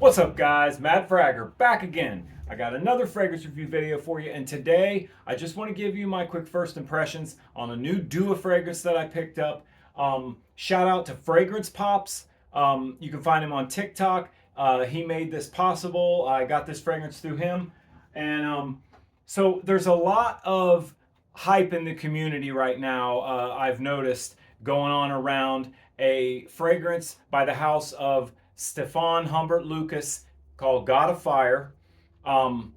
What's up guys, Matt Fragger back again. I got another fragrance review video for you, and today I just want to give you my quick first impressions on a new Dua fragrance that I picked up. Shout out to Fragrance Pops. You can find him on TikTok. He made this possible. I got this fragrance through him. And so there's a lot of hype in the community right now, I've noticed, going on around a fragrance by the house of Stefan Humbert Lucas called God of Fire. Um,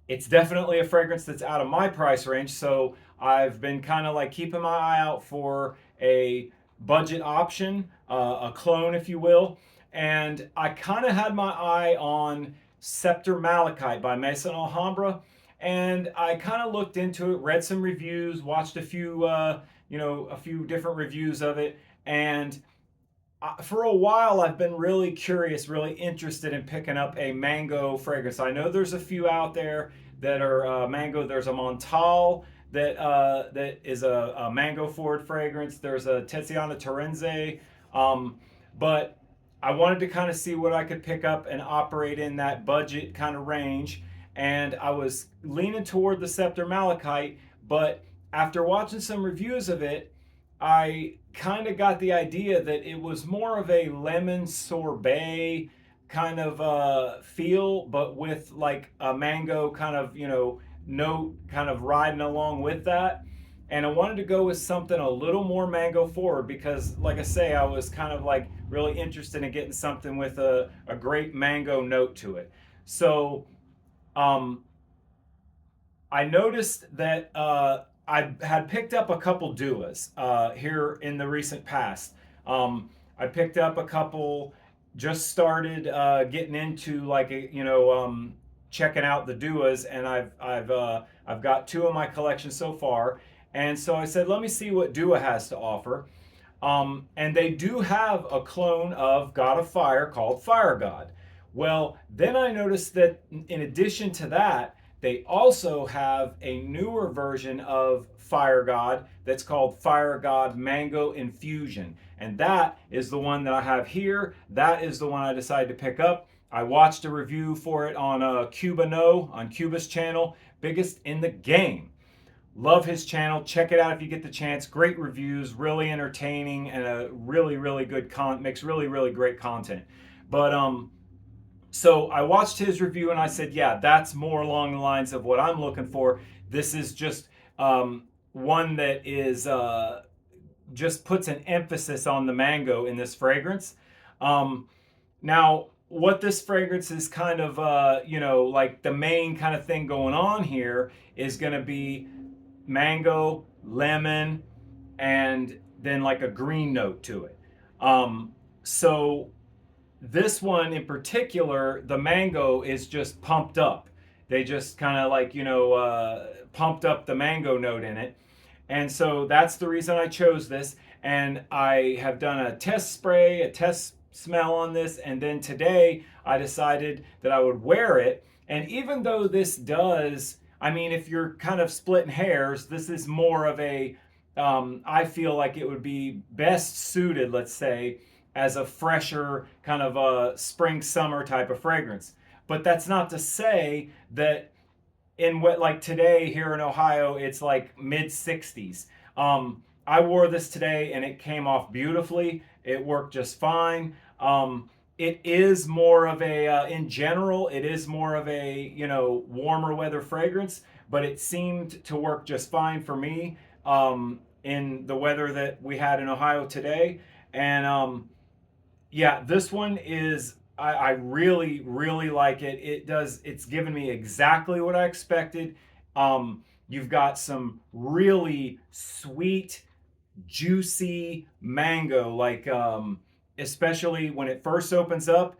it's definitely a fragrance that's out of my price range, so I've been kind of like keeping my eye out for a budget option, a clone, if you will. And I kind of had my eye on Scepter Malachite by Maison Alhambra, and I kind of looked into it, read some reviews, watched a few, a few different reviews of it, and for a while I've been really curious, really interested in picking up a mango fragrance. I know there's a few out there that are mango. There's a Montal that is a mango forward fragrance. There's a Tiziana Terenzi, but I wanted to kind of see what I could pick up and operate in that budget kind of range. And I was leaning toward the Scepter Malachite, but after watching some reviews of it, I kind of got the idea that it was more of a lemon sorbet kind of feel, but with like a mango kind of, note kind of riding along with that. And I wanted to go with something a little more mango forward because, like I say, I was kind of like really interested in getting something with a great mango note to it. So, um, I noticed that I had picked up a couple Duas here in the recent past. I picked up a couple, just started getting into like checking out the Duas, and I've got two in my collection so far. And so I said, let me see what Dua has to offer. And they do have a clone of God of Fire called Fire God. Well, then I noticed that in addition to that, they also have a newer version of Fire God that's called Fire God Mango Infusion. And that is the one that I have here. That is the one I decided to pick up. I watched a review for it on Cuba No, on Cuba's channel, biggest in the game. Love his channel. Check it out if you get the chance. Great reviews, really entertaining, and a really, really good makes really, really great content. But so I watched his review and I said, yeah, that's more along the lines of what I'm looking for. This is just one that is just puts an emphasis on the mango in this fragrance. Now, what this fragrance is kind of, like the main kind of thing going on here is going to be mango, lemon, and then like a green note to it. So this one in particular, the mango is just pumped up. They just kind of like, pumped up the mango note in it. And so that's the reason I chose this. And I have done a test spray, a test smell on this. And then today I decided that I would wear it. And even though this does, I mean, if you're kind of splitting hairs, this is more of a, I feel like it would be best suited, let's say, as a fresher kind of a spring summer type of fragrance. But that's not to say that in what, like today here in Ohio, it's like mid 60s. I wore this today and it came off beautifully. It worked just fine. It is more of a, in general, it is more of a, warmer weather fragrance, but it seemed to work just fine for me in the weather that we had in Ohio today. And yeah, this one is, I really, really like it. It's given me exactly what I expected. You've got some really sweet, juicy mango, like, especially when it first opens up.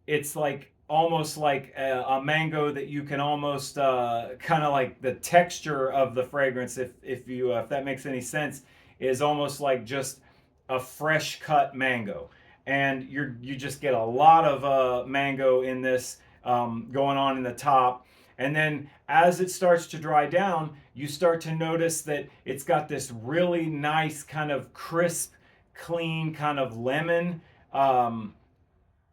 It's like almost like a mango that you can almost kind of like the texture of the fragrance, if that makes any sense, is almost like just a fresh cut mango. And you just get a lot of mango in this going on in the top. And then as it starts to dry down, you start to notice that it's got this really nice kind of crisp, clean kind of lemon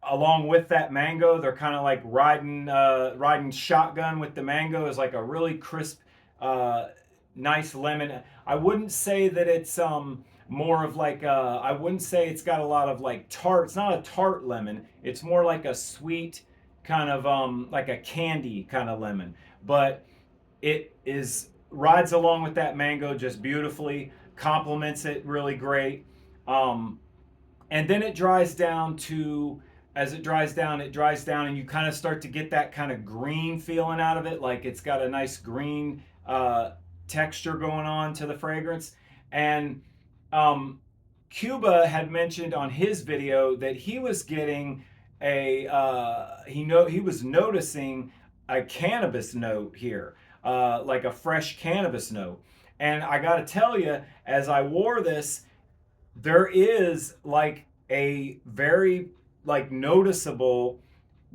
along with that mango, they're kind of like riding shotgun with the mango, is like a really crisp, uh, nice lemon. I wouldn't say that it's more of like I wouldn't say it's got a lot of like tart. It's not a tart lemon. It's more like a sweet kind of like a candy kind of lemon. But it is rides along with that mango just beautifully, complements it really great. Um, and then it dries down to as it dries down, and you kind of start to get that kind of green feeling out of it, like it's got a nice green texture going on to the fragrance. And um, Cuba had mentioned on his video that he was getting he was noticing a cannabis note here, like a fresh cannabis note. And I got to tell you, as I wore this, there is like a very like noticeable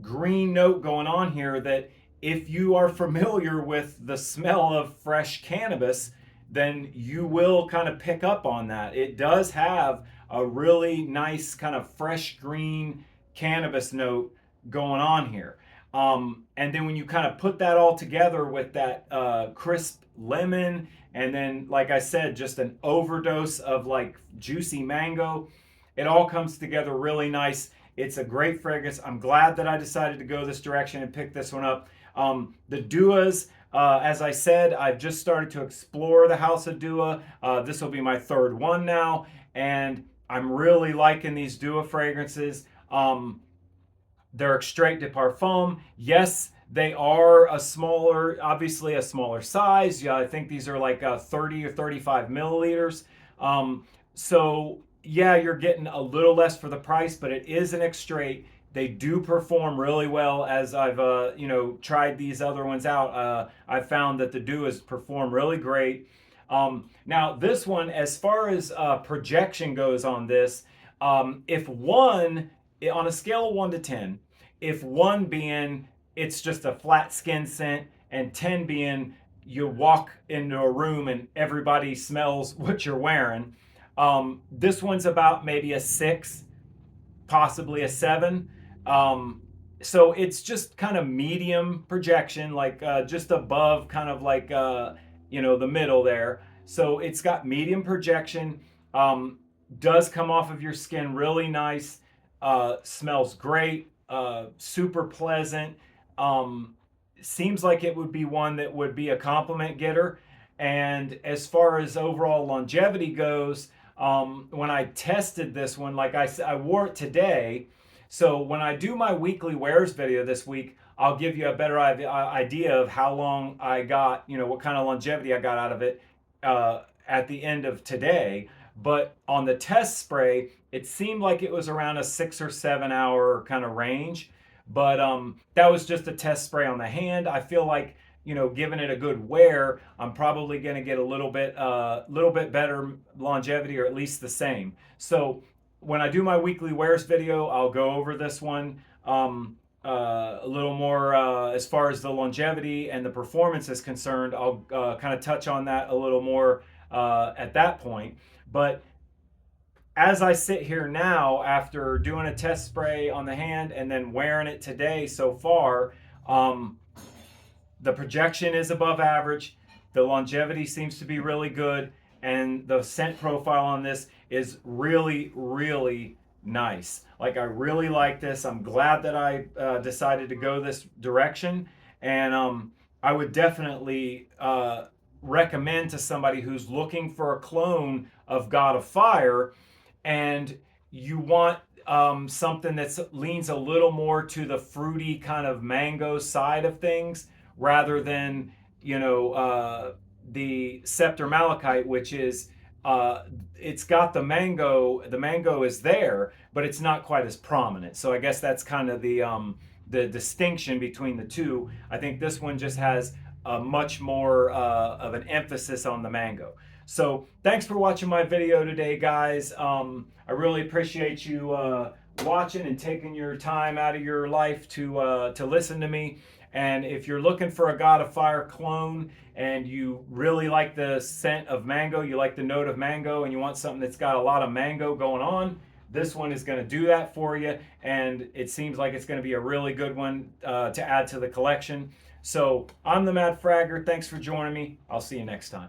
green note going on here that if you are familiar with the smell of fresh cannabis, then you will kind of pick up on that. It does have a really nice kind of fresh green cannabis note going on here. And then when you kind of put that all together with that crisp lemon, and then, like I said, just an overdose of like juicy mango, it all comes together really nice. It's a great fragrance. I'm glad that I decided to go this direction and pick this one up. The Duas, as I said, I've just started to explore the House of Dua. This will be my third one now, and I'm really liking these Dua fragrances. They're extrait de parfum. Yes, they are obviously a smaller size. Yeah, I think these are like 30 or 35 milliliters. So yeah, you're getting a little less for the price, but it is an extrait. They do perform really well. As I've tried these other ones out, I found that the Duas perform really great. Now this one, as far as projection goes on this, if one on a scale of 1 to 10, if 1 being it's just a flat skin scent, and 10 being you walk into a room and everybody smells what you're wearing, this one's about maybe a 6, possibly a 7. So it's just kind of medium projection, like just above kind of like the middle there. So it's got medium projection, does come off of your skin really nice, smells great, super pleasant. Seems like it would be one that would be a compliment getter. And as far as overall longevity goes, when I tested this one, like I said, I wore it today. So when I do my weekly wears video this week, I'll give you a better idea of how long I got, what kind of longevity I got out of it at the end of today. But on the test spray, it seemed like it was around a 6 or 7 hour kind of range. But that was just a test spray on the hand. I feel like, giving it a good wear, I'm probably going to get a little bit better longevity, or at least the same. So when I do my weekly wears video, I'll go over this one a little more as far as the longevity and the performance is concerned. I'll kind of touch on that a little more at that point. But as I sit here now, after doing a test spray on the hand and then wearing it today so far, the projection is above average. The longevity seems to be really good. And the scent profile on this is really, really nice. Like, I really like this. I'm glad that I decided to go this direction. And I would definitely recommend to somebody who's looking for a clone of God of Fire, and you want something that leans a little more to the fruity kind of mango side of things, rather than the Scepter Malachite, which is it's got the mango. The mango is there, but it's not quite as prominent. So I guess that's kind of the distinction between the two. I think this one just has a much more of an emphasis on the mango. So thanks for watching my video today, guys. I really appreciate you watching and taking your time out of your life to listen to me. And if you're looking for a God of Fire clone and you really like the scent of mango, you like the note of mango, and you want something that's got a lot of mango going on, This one is going to do that for you, and it seems like it's going to be a really good one to add to the collection. So I'm the Mad Fragger. Thanks for joining me. I'll see you next time.